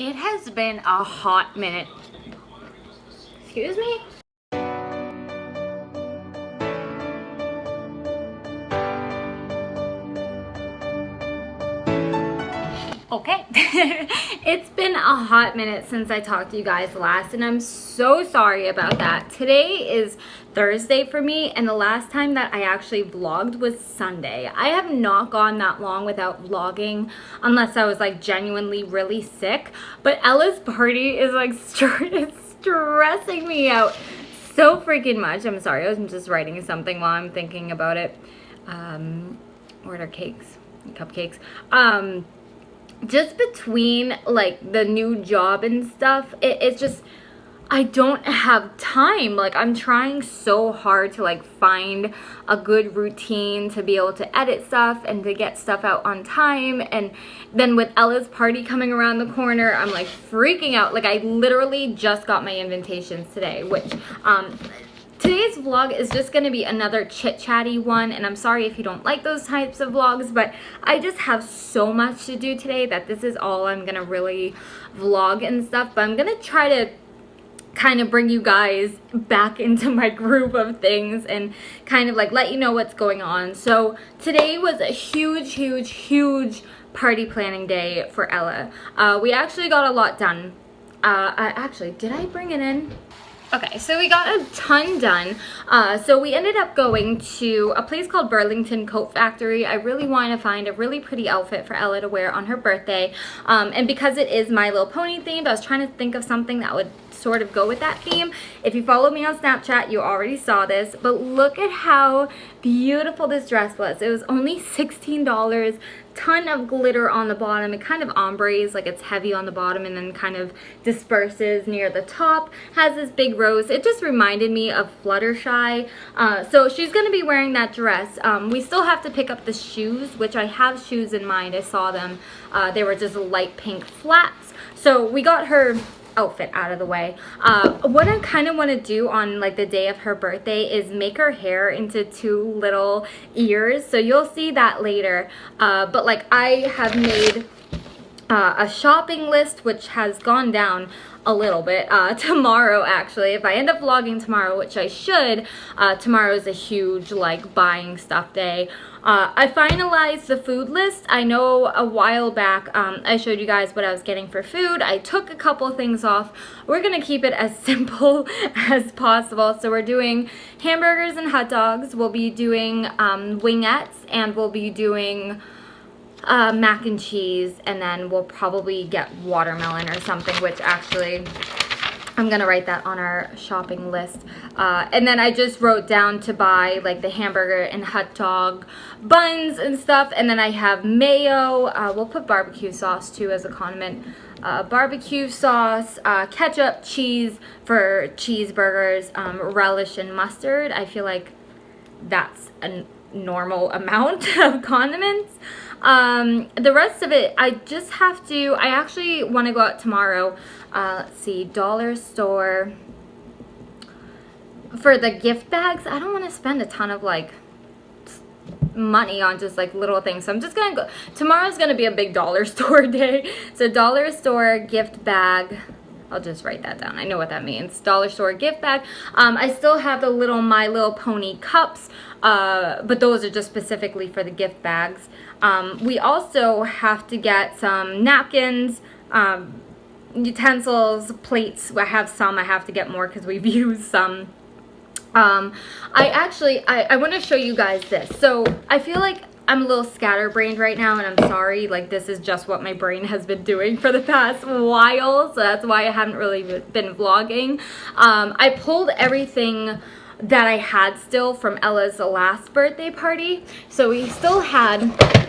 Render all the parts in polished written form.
It has been a hot minute. Excuse me? Okay, it's been a hot minute since I talked to you guys last, and I'm so sorry about that. Today is Thursday for me, and the last time that I actually vlogged was Sunday. I have not gone that long without vlogging unless I was like genuinely really sick, but Ella's party is like stressing me out so freaking much. I'm sorry, I was just writing something while I'm thinking about it. Order cakes, cupcakes. Just between like the new job and stuff, it's just, I don't have time. Like, I'm trying so hard to like find a good routine to be able to edit stuff and to get stuff out on time. And then with Ella's party coming around the corner, I'm like freaking out. Like, I literally just got my invitations today, which today's vlog is just going to be another chit-chatty one, and I'm sorry if you don't like those types of vlogs, but I just have so much to do today that this is all I'm going to really vlog and stuff. But I'm going to try to kind of bring you guys back into my groove of things and kind of like let you know what's going on. So today was a huge party planning day for Ella. We actually got a lot done. Did I bring it in? Okay, so we got a ton done. So we ended up going to a place called Burlington Coat Factory. I really wanted to find a really pretty outfit for Ella to wear on her birthday. And because it is My Little Pony themed, I was trying to think of something that would sort of go with that theme. If you follow me on Snapchat, you already saw this, but look at how beautiful this dress was. It was only $16. Ton of glitter on the bottom. It kind of ombres, like it's heavy on the bottom and then kind of disperses near the top. Has this big rose. It just reminded me of Fluttershy. So she's going to be wearing that dress. We still have to pick up the shoes, which I have shoes in mind. I saw them. They were just light pink flats. So we got her outfit out of the way. What I kind of want to do on like the day of her birthday is make her hair into two little ears, so you'll see that later. But like, I have made a shopping list which has gone down a little bit. Tomorrow, actually, if I end up vlogging tomorrow, which I should, tomorrow is a huge like buying stuff day. I finalized the food list. I know a while back I showed you guys what I was getting for food. I took a couple things off. We're gonna keep it as simple as possible. So we're doing hamburgers and hot dogs. We'll be doing wingettes, and we'll be doing mac and cheese, and then we'll probably get watermelon or something, which actually I'm gonna write that on our shopping list. And then I just wrote down to buy like the hamburger and hot dog buns and stuff, and then I have mayo. We'll put barbecue sauce too as a condiment. Barbecue sauce, ketchup, cheese for cheeseburgers, relish and mustard. I feel like that's a normal amount of condiments. The rest of it, I actually want to go out tomorrow. Let's see, dollar store. For the gift bags, I don't want to spend a ton of like money on just like little things. So I'm just gonna go, tomorrow's gonna be a big dollar store day. So dollar store gift bag. I'll just write that down. I know what that means. Dollar store gift bag. I still have the little My Little Pony cups, but those are just specifically for the gift bags. We also have to get some napkins, utensils, plates. I have some. I have to get more because we've used some. I want to show you guys this. So I feel like I'm a little scatterbrained right now, and I'm sorry. Like, this is just what my brain has been doing for the past while, so that's why I haven't really been vlogging. I pulled everything that I had still from Ella's last birthday party. So we still had,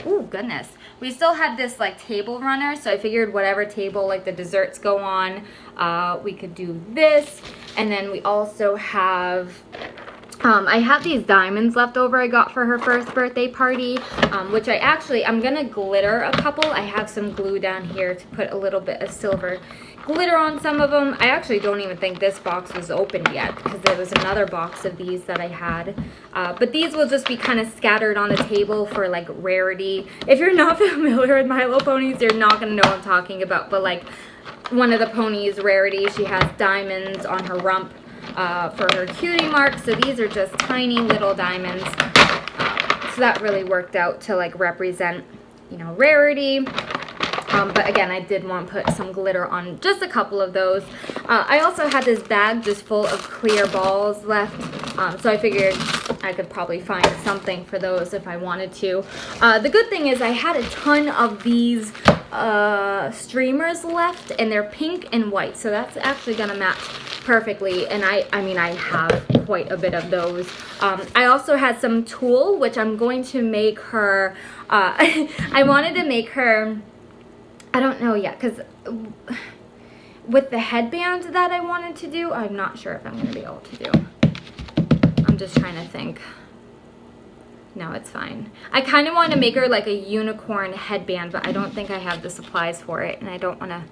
oh goodness, we still had this like table runner. So I figured whatever table like the desserts go on, we could do this. And then we also have, I have these diamonds left over I got for her first birthday party, which I'm gonna glitter a couple. I have some glue down here to put a little bit of silver glitter on some of them. I actually don't even think this box was opened yet because there was another box of these that I had. But these will just be kind of scattered on the table for like rarity. If you're not familiar with My Little Ponies, you're not gonna know what I'm talking about. But like one of the ponies, Rarity, she has diamonds on her rump for her cutie mark. So these are just tiny little diamonds. So that really worked out to like represent, you know, Rarity. But again, I did want to put some glitter on just a couple of those. I also had this bag just full of clear balls left. So I figured I could probably find something for those if I wanted to. The good thing is I had a ton of these streamers left, and they're pink and white. So that's actually going to match perfectly. And I mean, I have quite a bit of those. I also had some tulle, which I'm going to make her, I wanted to make her, I don't know yet, because with the headband that I wanted to do, I'm not sure if I'm going to be able to do. I'm just trying to think. No, it's fine. I kind of want to make her like a unicorn headband, but I don't think I have the supplies for it, and I don't want to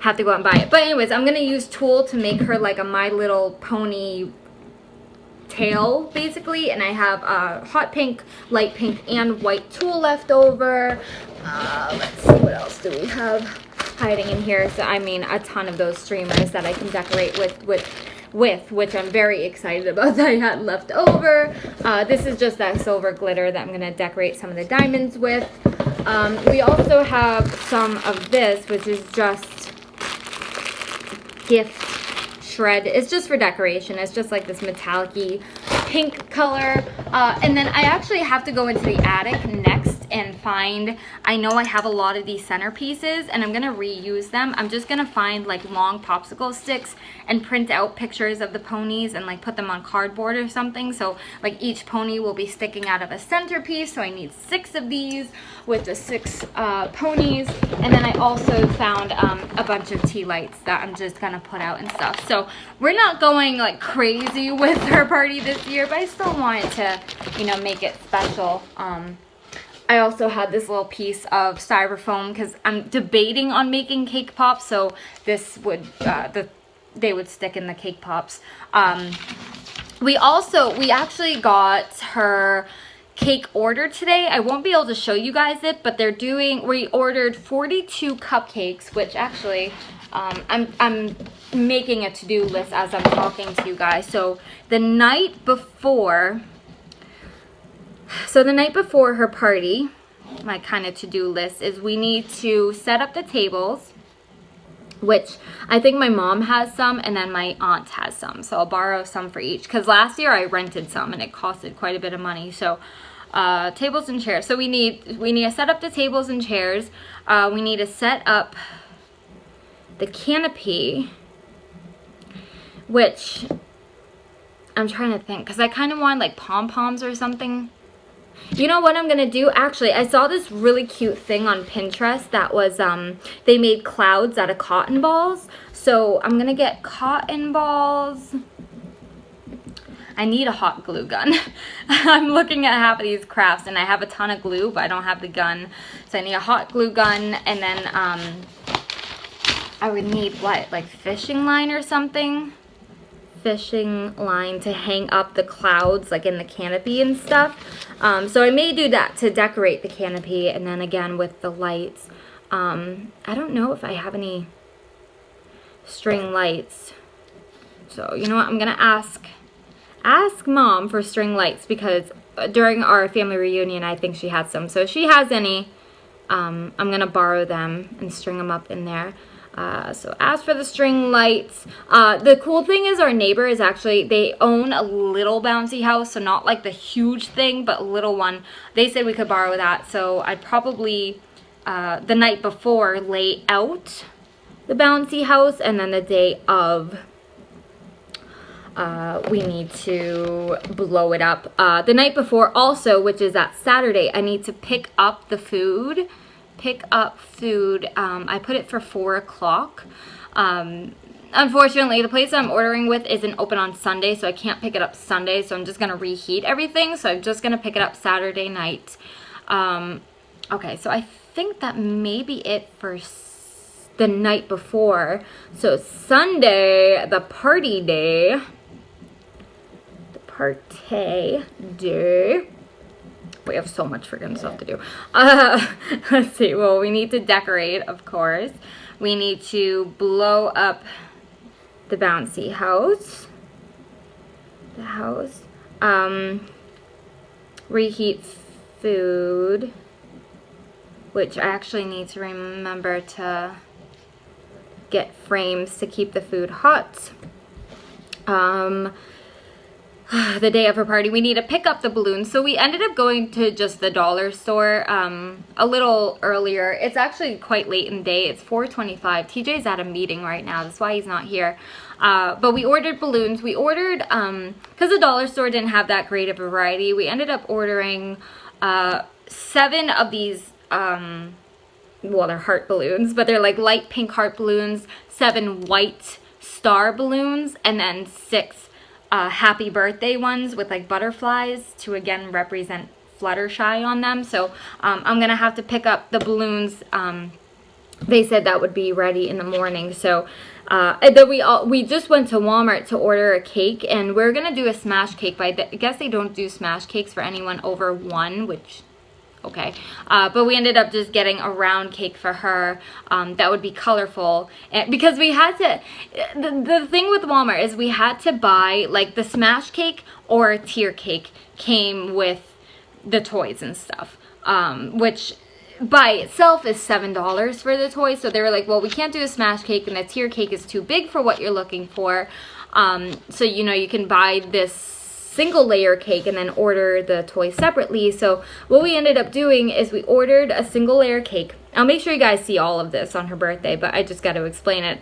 have to go out and buy it. But anyways, I'm going to use tulle to make her like a My Little Pony tail, basically, and I have hot pink, light pink, and white tulle left over. Let's see, what else do we have hiding in here? So I mean, a ton of those streamers that I can decorate with, which I'm very excited about that I had left over. This is just that silver glitter that I'm going to decorate some of the diamonds with. We also have some of this, which is just gift shred. It's just for decoration. It's just like this metallic-y pink color. And then I actually have to go into the attic next and find, I know I have a lot of these centerpieces and I'm gonna reuse them. I'm just gonna find like long popsicle sticks and print out pictures of the ponies and like put them on cardboard or something. So like each pony will be sticking out of a centerpiece. So I need 6 of these with the 6 ponies. And then I also found a bunch of tea lights that I'm just gonna put out and stuff. So we're not going like crazy with her party this year, but I still wanted to, you know, make it special. I also had this little piece of styrofoam because I'm debating on making cake pops, so this would, they would stick in the cake pops. We actually got her cake order today. I won't be able to show you guys it, but we ordered 42 cupcakes, which actually, I'm making a to-do list as I'm talking to you guys. So the night before her party, my kind of to-do list is we need to set up the tables, which I think my mom has some and then my aunt has some. So I'll borrow some for each, because last year I rented some and it costed quite a bit of money. So tables and chairs. So we need to set up the tables and chairs. We need to set up the canopy, which I'm trying to think, because I kind of want like pom-poms or something. You know what I'm going to do? Actually, I saw this really cute thing on Pinterest that was, they made clouds out of cotton balls. So I'm going to get cotton balls. I need a hot glue gun. I'm looking at half of these crafts and I have a ton of glue, but I don't have the gun. So I need a hot glue gun, and then I would need what, like fishing line or something? Fishing line to hang up the clouds like in the canopy and stuff. So I may do that to decorate the canopy, and then again with the lights. I don't know if I have any string lights. So you know what, I'm gonna ask mom for string lights, because during our family reunion I think she had some. So if she has any, I'm gonna borrow them and string them up in there. So as for the string lights, the cool thing is our neighbor is actually, they own a little bouncy house, so not like the huge thing, but a little one. They said we could borrow that, so I'd probably, the night before, lay out the bouncy house, and then the day of, we need to blow it up. The night before also, which is that Saturday, I need to pick up the food. I put it for 4 o'clock. Unfortunately, the place I'm ordering with isn't open on Sunday, so I can't pick it up Sunday, so I'm just going to reheat everything. So I'm just going to pick it up Saturday night. Okay, so I think that may be it for the night before. So Sunday, the party day. We have so much freaking stuff to do. Let's see. Well, we need to decorate, of course. We need to blow up the bouncy house. Reheat food, which I actually need to remember to get frames to keep the food hot. The day of her party, we need to pick up the balloons. So we ended up going to just the dollar store a little earlier. It's actually quite late in the day. It's 4:25. TJ's at a meeting right now. That's why he's not here. But we ordered balloons. We ordered, because the dollar store didn't have that great of a variety, we ended up ordering 7 of these, well, they're heart balloons, but they're like light pink heart balloons, 7 white star balloons, and then 6 happy birthday ones with like butterflies to again represent Fluttershy on them. So I'm gonna have to pick up the balloons. They said that would be ready in the morning. So then we just went to Walmart to order a cake, and we're gonna do a smash cake. But I guess they don't do smash cakes for anyone over 1, which okay, but we ended up just getting a round cake for her that would be colorful, and because we had to, the thing with Walmart is we had to buy, like, the smash cake or a tier cake came with the toys and stuff, which by itself is $7 for the toys. So they were like, well, we can't do a smash cake, and the tier cake is too big for what you're looking for, so you know, you can buy this single layer cake and then order the toys separately. So what we ended up doing is we ordered a single layer cake. I'll make sure you guys see all of this on her birthday, but I just got to explain it.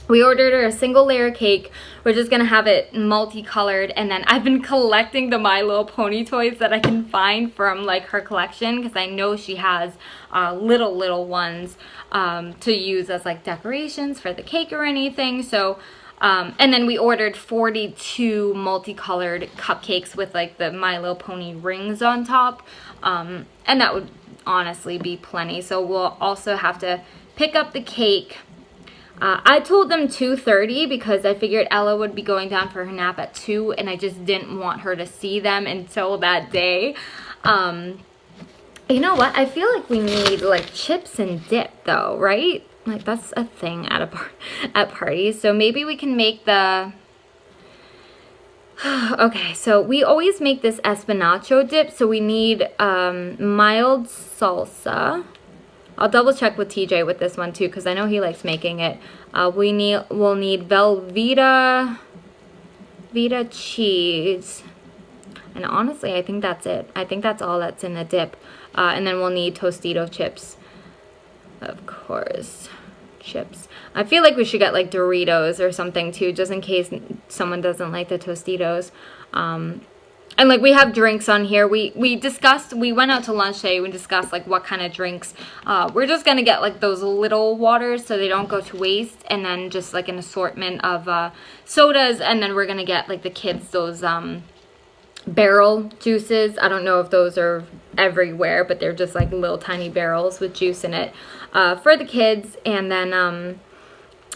We ordered her a single layer cake. We're just gonna have it multicolored, and then I've been collecting the My Little Pony toys that I can find from like her collection, because I know she has little ones to use as like decorations for the cake or anything. So and then we ordered 42 multicolored cupcakes with like the My Little Pony rings on top, and that would honestly be plenty. So we'll also have to pick up the cake. I told them 2:30 because I figured Ella would be going down for her nap at 2, and I just didn't want her to see them until that day. You know what? I feel like we need like chips and dip though, right? Like that's a thing at parties. So maybe we can make the okay, so we always make this espinacho dip, so we need mild salsa. I'll double check with TJ with this one too, because I know he likes making it. We'll need Velveeta cheese. And honestly, I think that's it. I think that's all that's in the dip. And then we'll need Tostito chips. Of course, chips. I feel like we should get like Doritos or something too, just in case someone doesn't like the Tostitos. And like we have drinks on here. We went out to lunch today. We discussed like what kind of drinks. We're just gonna get like those little waters so they don't go to waste, and then just like an assortment of sodas, and then we're gonna get like the kids those barrel juices. I don't know if those are everywhere, but they're just like little tiny barrels with juice in it for the kids. And then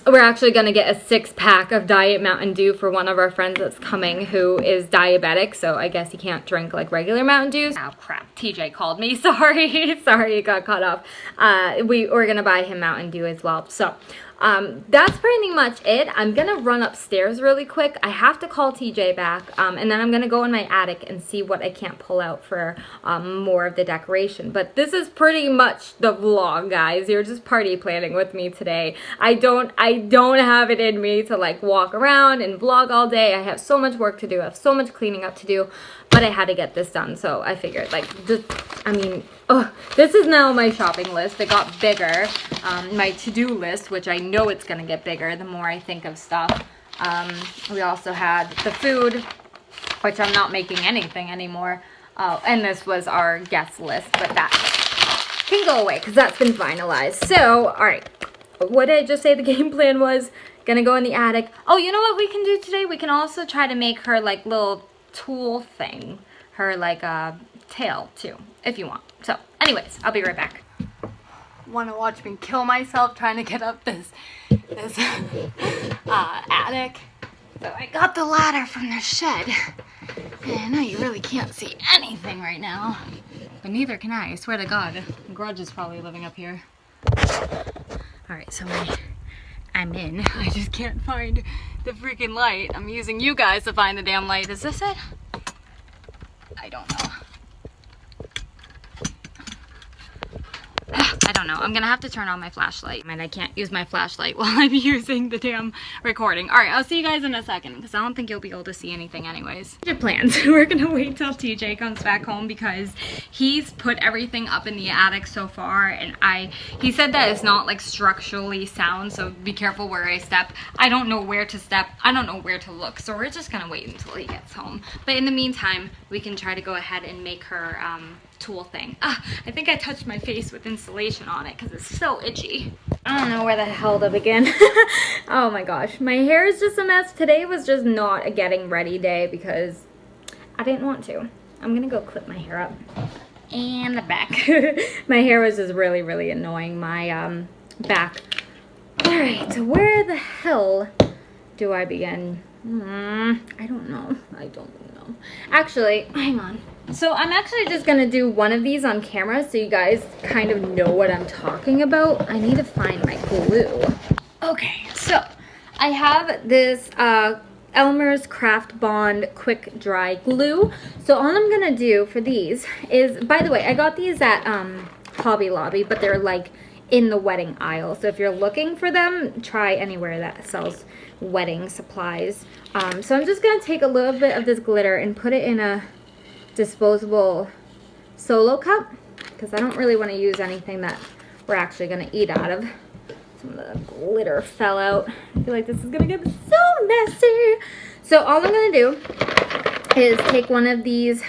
we're actually going to get a 6-pack of Diet Mountain Dew for one of our friends that's coming who is diabetic, so I guess he can't drink like regular Mountain Dews. Oh crap, TJ called me. Sorry, sorry, it got cut off. We're going to buy him Mountain Dew as well. So that's pretty much it. I'm gonna run upstairs really quick. I have to call TJ back, and then I'm gonna go in my attic and see what I can't pull out for more of the decoration. But this is pretty much the vlog, guys. You're just party planning with me today. I don't have it in me to like walk around and vlog all day. I have so much work to do. I have so much cleaning up to do, but I had to get this done. So I figured like this is now my shopping list. It got bigger. My to-do list, which I know it's gonna get bigger the more I think of stuff. We also had the food, which I'm not making anything anymore. And this was our guest list, but that can go away because that's been finalized. So, all right. What did I just say the game plan was? Gonna go in the attic. Oh, you know what we can do today? We can also try to make her like little tool thing. Her like tail too, if you want. So anyways, I'll be right back. Want to watch me kill myself trying to get up this attic? So I got the ladder from the shed. And I know you really can't see anything right now, but neither can I swear to God. Grudge is probably living up here. Alright, so I'm in. I just can't find the freaking light. I'm using you guys to find the damn light. Is this it? I don't know. I don't know. I'm gonna have to turn on my flashlight. And I can't use my flashlight while I'm using the damn recording. Alright, I'll see you guys in a second because I don't think you'll be able to see anything anyways. Your plans. We're gonna wait till TJ comes back home because he's put everything up in the attic so far, and he said that it's not like structurally sound, so be careful where I step. I don't know where to step. I don't know where to look, so we're just gonna wait until he gets home. But in the meantime, we can try to go ahead and make her tool thing. I think I touched my face with insulation on it because it's so itchy. I don't know where the hell to begin. Oh my gosh, my hair is just a mess. Today was just not a getting ready day because I didn't want to. I'm gonna go clip my hair up and the back. My hair was just really annoying my back. All right, so where the hell do I begin? I don't know. Actually, hang on. So I'm actually just gonna do one of these on camera so you guys kind of know what I'm talking about. I need to find my glue. Okay, so I have this Elmer's Craft Bond Quick Dry Glue. So all I'm gonna do for these is, by the way, I got these at Hobby Lobby, but they're like in the wedding aisle. So if you're looking for them, try anywhere that sells wedding supplies. So I'm just gonna take a little bit of this glitter and put it in a disposable Solo cup because I don't really want to use anything that we're actually going to eat out of. Some of the glitter fell out. I feel like this is going to get so messy. So all I'm going to do is take one of these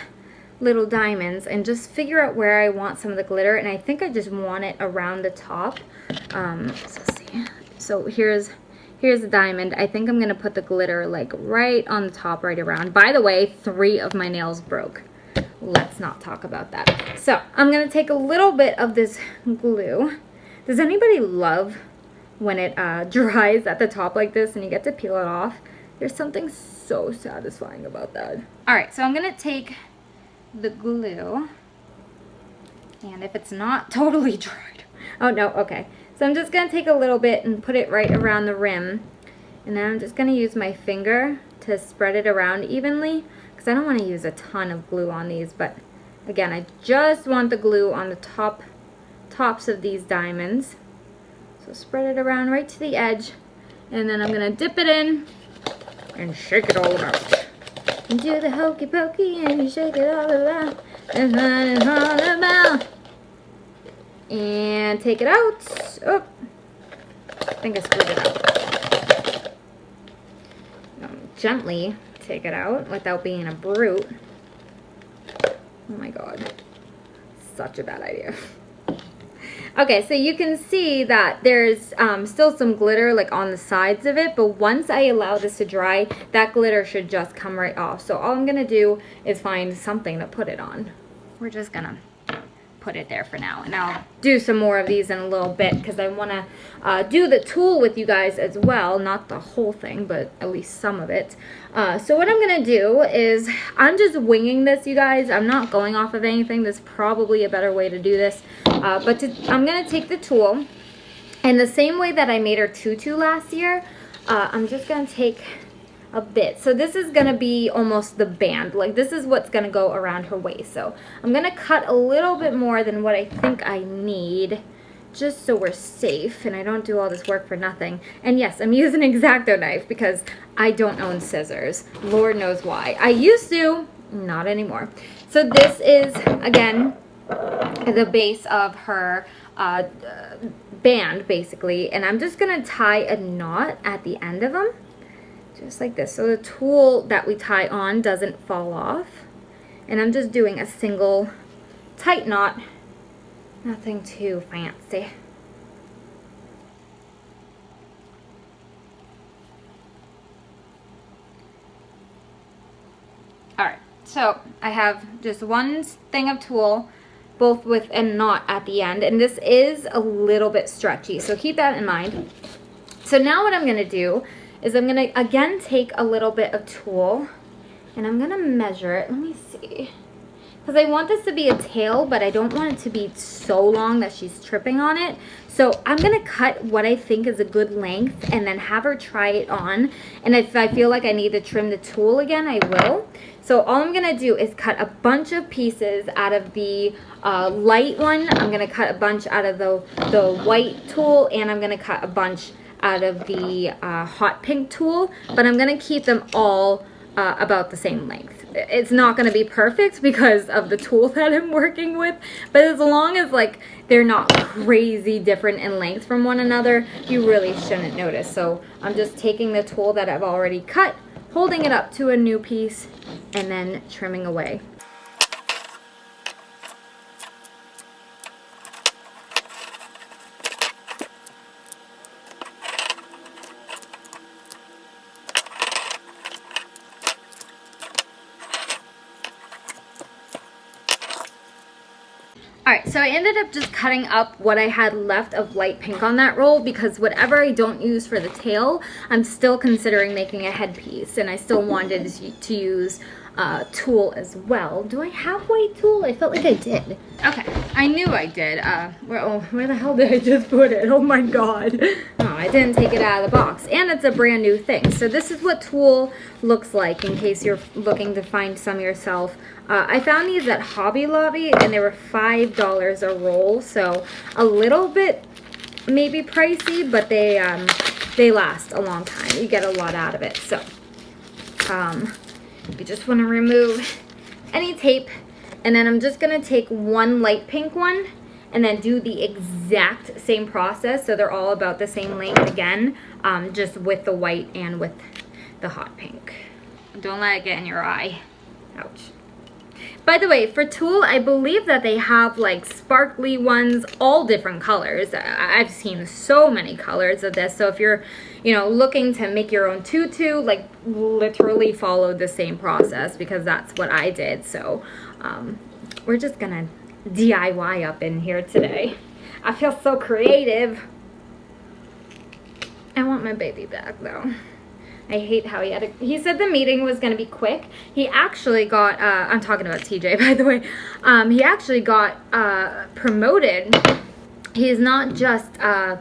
little diamonds and just figure out where I want some of the glitter, and I think I just want it around the top. So let's see. So here's the diamond. I think I'm going to put the glitter like right on the top, right around. By the way, 3 of my nails broke. Let's not talk about that. So I'm going to take a little bit of this glue. Does anybody love when it dries at the top like this and you get to peel it off? There's something so satisfying about that. Alright, so I'm going to take the glue, and if it's not totally dried, oh no, okay. So I'm just going to take a little bit and put it right around the rim, and then I'm just going to use my finger to spread it around evenly because I don't want to use a ton of glue on these, but again, I just want the glue on the tops of these diamonds. So spread it around right to the edge, and then I'm going to dip it in and shake it all about. And do the hokey pokey and you shake it all around. That's what it's all about. And take it out. Oh, I think I screwed it out. Gently take it out without being a brute. Oh my god. Such a bad idea. Okay, so you can see that there's still some glitter like on the sides of it, but once I allow this to dry, that glitter should just come right off. So all I'm gonna do is find something to put it on. We're just gonna put it there for now, and I'll do some more of these in a little bit because I want to do the tool with you guys as well, not the whole thing, but at least some of it. So what I'm gonna do is I'm just winging this, you guys. I'm not going off of anything. There's probably a better way to do this, but I'm gonna take the tool, and the same way that I made her tutu last year, I'm just gonna take a bit. So this is gonna be almost the band, like this is what's gonna go around her waist. So I'm gonna cut a little bit more than what I think I need, just so we're safe and I don't do all this work for nothing. And yes, I'm using an X-Acto knife because I don't own scissors. Lord knows why. I used to, not anymore. So this is, again, the base of her band, basically, and I'm just gonna tie a knot at the end of them. Just like this, so the tool that we tie on doesn't fall off. And I'm just doing a single tight knot, nothing too fancy. Alright, so I have just one thing of tulle, both with a knot at the end, and this is a little bit stretchy, so keep that in mind. So now what I'm going to do is I'm going to again take a little bit of tulle and I'm going to measure it. Let me see. Because I want this to be a tail, but I don't want it to be so long that she's tripping on it. So I'm gonna cut what I think is a good length and then have her try it on. And if I feel like I need to trim the tulle again, I will. So all I'm gonna do is cut a bunch of pieces out of the light one. I'm gonna cut a bunch out of the white tulle, and I'm gonna cut a bunch out of the hot pink tulle, but I'm gonna keep them all about the same length. It's not gonna be perfect because of the tulle that I'm working with, but as long as like they're not crazy different in length from one another, you really shouldn't notice. So I'm just taking the tulle that I've already cut, holding it up to a new piece, and then trimming away. Alright, so I ended up just cutting up what I had left of light pink on that roll, because whatever I don't use for the tail, I'm still considering making a headpiece, and I still wanted to use tulle as well. Do I have white tulle? I felt like I did. Okay, I knew I did. Where the hell did I just put it? Oh my god. Oh, I didn't take it out of the box. And it's a brand new thing. So this is what tulle looks like in case you're looking to find some yourself. I found these at Hobby Lobby, and they were $5 a roll, so a little bit maybe pricey, but they last a long time. You get a lot out of it. So you just want to remove any tape, and then I'm just going to take one light pink one and then do the exact same process, so they're all about the same length again, just with the white and with the hot pink. Don't let it get in your eye. Ouch. By the way, for tulle, I believe that they have like sparkly ones, all different colors. I've seen so many colors of this. So if you're, looking to make your own tutu, like literally follow the same process, because that's what I did. So we're just gonna DIY up in here today. I feel so creative. I want my baby back though. I hate how he said the meeting was going to be quick. He actually got, I'm talking about TJ, by the way. He actually got promoted. He's not just a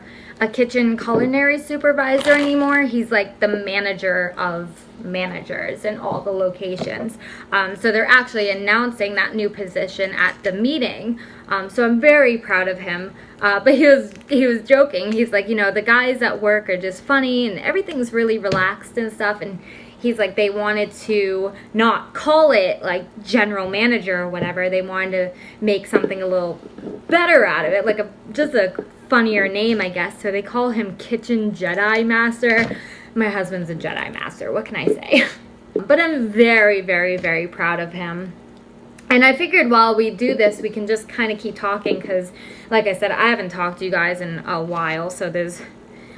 kitchen culinary supervisor anymore. He's like the manager of managers in all the locations. So they're actually announcing that new position at the meeting. So I'm very proud of him. But he was joking. He's like, the guys at work are just funny and everything's really relaxed and stuff. And he's like, they wanted to not call it like general manager or whatever. They wanted to make something a little better out of it, like just a funnier name, I guess. So they call him Kitchen Jedi Master. My husband's a Jedi Master. What can I say? But I'm very, very, very proud of him. And I figured while we do this, we can just kind of keep talking because, like I said, I haven't talked to you guys in a while, so there's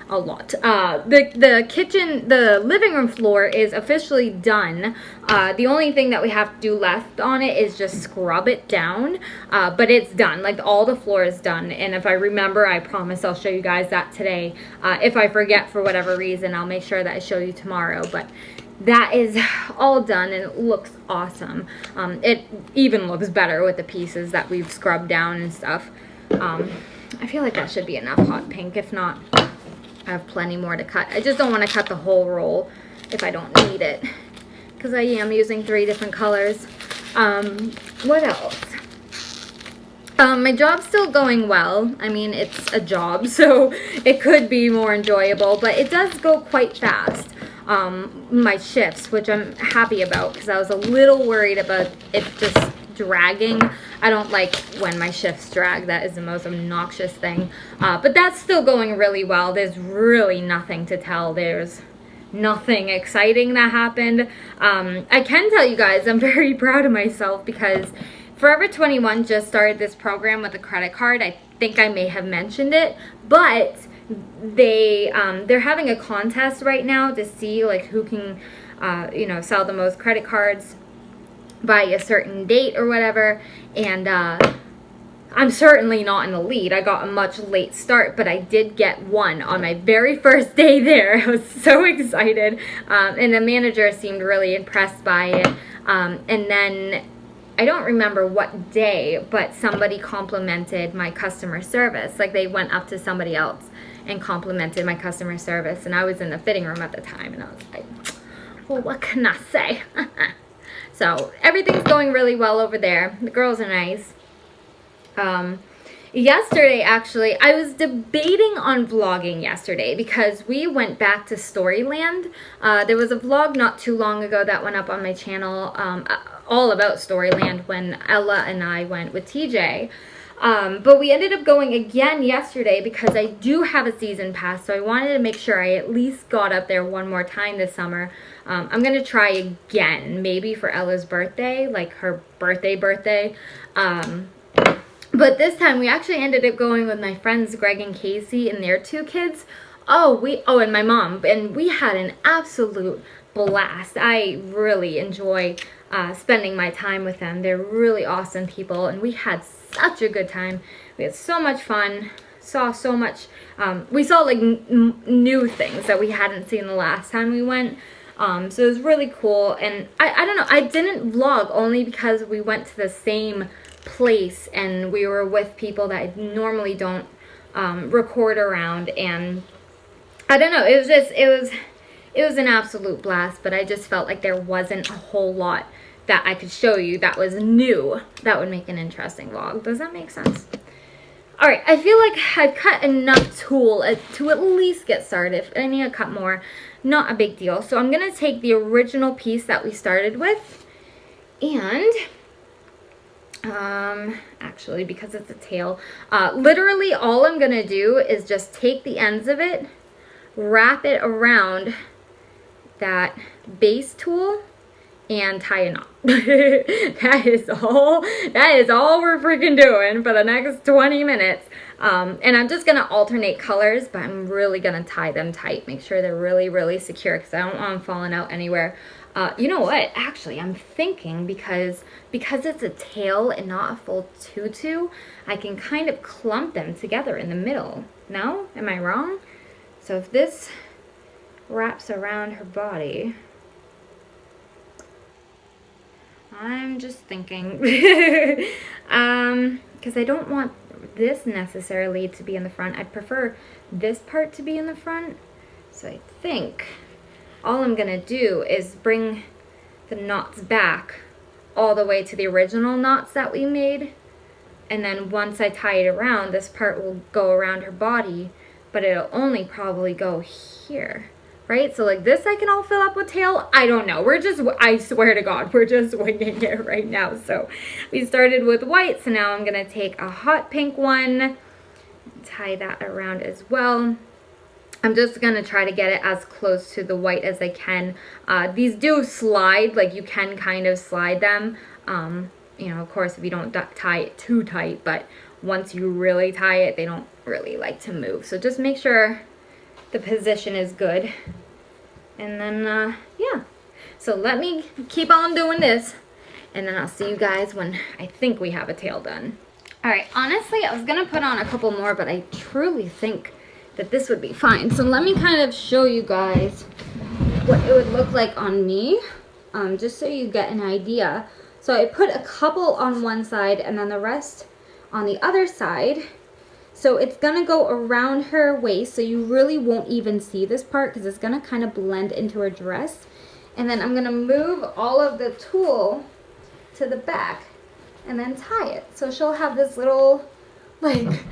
a lot. The living room floor is officially done. The only thing that we have to do left on it is just scrub it down, but it's done. Like all the floor is done, and if I remember, I promise I'll show you guys that today. If I forget for whatever reason, I'll make sure that I show you tomorrow, but that is all done and it looks awesome. It even looks better with the pieces that we've scrubbed down and stuff. I feel like that should be enough hot pink. If not, I have plenty more to cut. I just don't want to cut the whole roll if I don't need it, because I am using 3 different colors. What else? My job's still going well. I mean, it's a job, so it could be more enjoyable, but it does go quite fast. My shifts, which I'm happy about because I was a little worried about it just dragging. I don't like when my shifts drag. That is the most obnoxious thing. But that's still going really well. There's really nothing to tell. There's nothing exciting that happened. I can tell you guys I'm very proud of myself because Forever 21 just started this program with a credit card. I think I may have mentioned it, but they're having a contest right now to see like who can sell the most credit cards by a certain date or whatever, and I'm certainly not in the lead. I got a much late start, but I did get one on my very first day there. I was so excited, and the manager seemed really impressed by it, and then I don't remember what day, but somebody complimented my customer service. Like they went up to somebody else and complimented my customer service, and I was in the fitting room at the time, and I was like, well, what can I say? So everything's going really well over there. The girls are nice. Yesterday, actually, I was debating on vlogging yesterday because we went back to Storyland. There was a vlog not too long ago that went up on my channel all about Storyland when Ella and I went with TJ. But we ended up going again yesterday because I do have a season pass, so I wanted to make sure I at least got up there one more time this summer. I'm going to try again, maybe for Ella's birthday, like her birthday. But this time we actually ended up going with my friends Greg and Casey and their 2 kids. And my mom, and we had an absolute blast. I really enjoy spending my time with them. They're really awesome people, and we had such a good time. We had so much fun, saw so much. We saw like new things that we hadn't seen the last time we went. So it was really cool, and I don't know, I didn't vlog only because we went to the same place and we were with people that I normally don't record around, and I don't know, it was an absolute blast, but I just felt like there wasn't a whole lot that I could show you that was new that would make an interesting vlog. Does that make sense? Alright, I feel like I've cut enough tulle to at least get started. If I need to cut more, not a big deal. So I'm going to take the original piece that we started with, and actually, because it's a tail, literally all I'm going to do is just take the ends of it, wrap it around that base tool, and tie a knot. That is all we're freaking doing for the next 20 minutes. And I'm just gonna alternate colors, but I'm really gonna tie them tight, make sure they're really, really secure, because I don't want them falling out anywhere. You know what, actually I'm thinking, because it's a tail and not a full tutu, I can kind of clump them together in the middle. No? Am I wrong? So if this wraps around her body, I'm just thinking, because I don't want this necessarily to be in the front. I'd prefer this part to be in the front. So I think all I'm gonna do is bring the knots back all the way to the original knots that we made. And then once I tie it around, this part will go around her body, but it'll only probably go here. Right? So like this I can all fill up with tail. I don't know. I swear to God, we're just winging it right now. So we started with white, so now I'm going to take a hot pink one, tie that around as well. I'm just going to try to get it as close to the white as I can. These do slide, like you can kind of slide them. You know, of course, if you don't tie it too tight, but once you really tie it, they don't really like to move. So just make sure the position is good. And then, yeah. So let me keep on doing this, and then I'll see you guys when I think we have a tail done. Alright, honestly, I was going to put on a couple more, but I truly think that this would be fine. So let me kind of show you guys what it would look like on me, just so you get an idea. So I put a couple on one side and then the rest on the other side. So it's going to go around her waist, so you really won't even see this part because it's going to kind of blend into her dress. And then I'm going to move all of the tulle to the back and then tie it. So she'll have this little, like,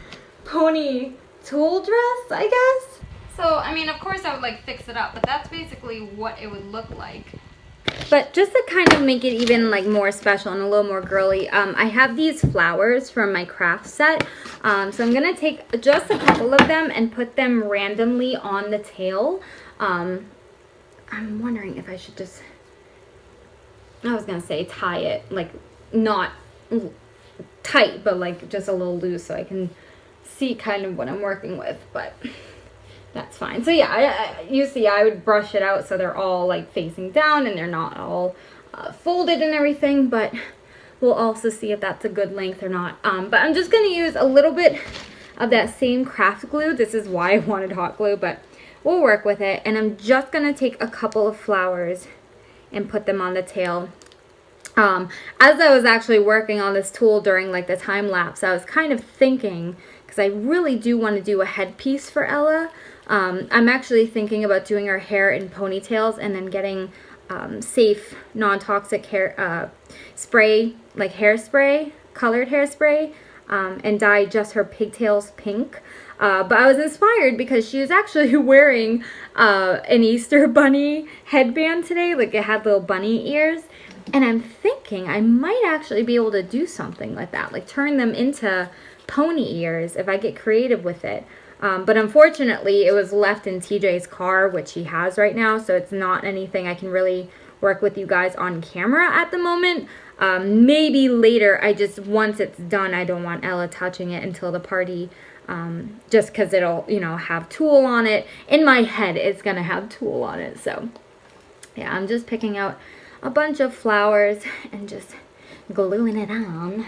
pony tulle dress, I guess. So, I mean, of course I would, like, fix it up, but that's basically what it would look like. But just to kind of make it even like more special and a little more girly, I have these flowers from my craft set. So I'm going to take just a couple of them and put them randomly on the tail. I'm wondering if I should just, I was going to say tie it, like not tight, but like just a little loose so I can see kind of what I'm working with, but that's fine. So yeah, you see I would brush it out so they're all like facing down and they're not all folded and everything, but we'll also see if that's a good length or not. But I'm just going to use a little bit of that same craft glue. This is why I wanted hot glue, but we'll work with it. And I'm just going to take a couple of flowers and put them on the tail. As I was actually working on this tool during like the time lapse, I was kind of thinking, because I really do want to do a headpiece for Ella. I'm actually thinking about doing her hair in ponytails and then getting safe, non-toxic hair spray, like hairspray, colored hairspray, and dye just her pigtails pink. But I was inspired because she was actually wearing an Easter bunny headband today. Like it had little bunny ears. And I'm thinking I might actually be able to do something like that. Like turn them into pony ears if I get creative with it. But unfortunately, it was left in TJ's car, which he has right now. So it's not anything I can really work with you guys on camera at the moment. Maybe later, once it's done, I don't want Ella touching it until the party. Just because it'll, you know, have tulle on it. In my head, it's going to have tulle on it. So, yeah, I'm just picking out a bunch of flowers and just gluing it on.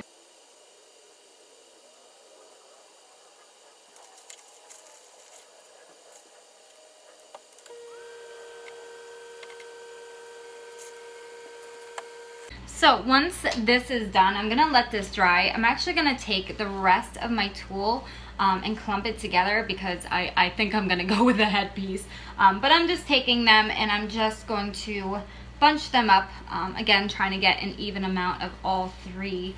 So once this is done, I'm gonna let this dry. I'm actually gonna take the rest of my tulle and clump it together because I think I'm gonna go with the headpiece. But I'm just taking them and I'm just going to bunch them up, again trying to get an even amount of all three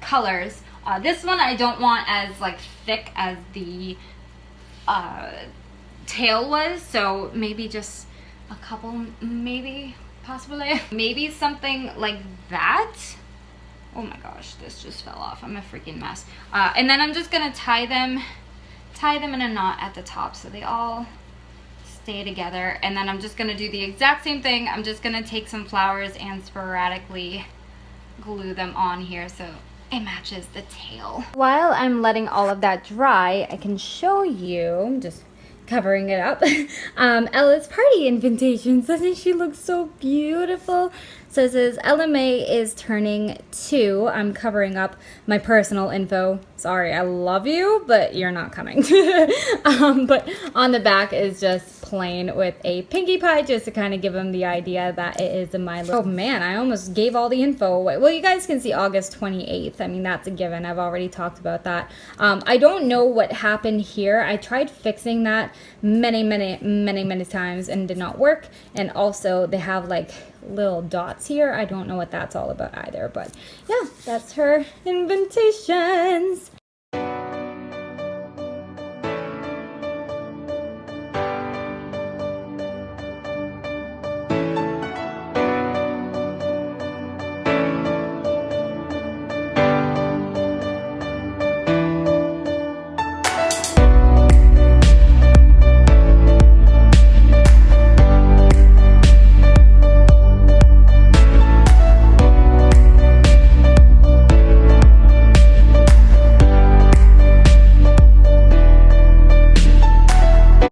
colors. This one I don't want as like thick as the tail was, so maybe just a couple, maybe, possibly, maybe something like that. Oh my gosh, this just fell off. I'm a freaking mess. And then I'm just gonna tie them in a knot at the top so they all stay together. And then I'm just gonna do the exact same thing. I'm just gonna take some flowers and sporadically glue them on here so it matches the tail. While I'm letting all of that dry, I can show you, just covering it up, Ella's party invitations. Doesn't she look so beautiful? So it says Ella May is turning 2. I'm covering up my personal info. Sorry, I love you, but you're not coming. But on the back is just plain with a pinkie pie, just to kind of give them the idea that it is my little... Oh man, I almost gave all the info away. Well, you guys can see August 28th. I mean, that's a given. I've already talked about that. I don't know what happened here. I tried fixing that many times and did not work. And also they have like little dots here. I don't know what that's all about either, but yeah, that's her invitations.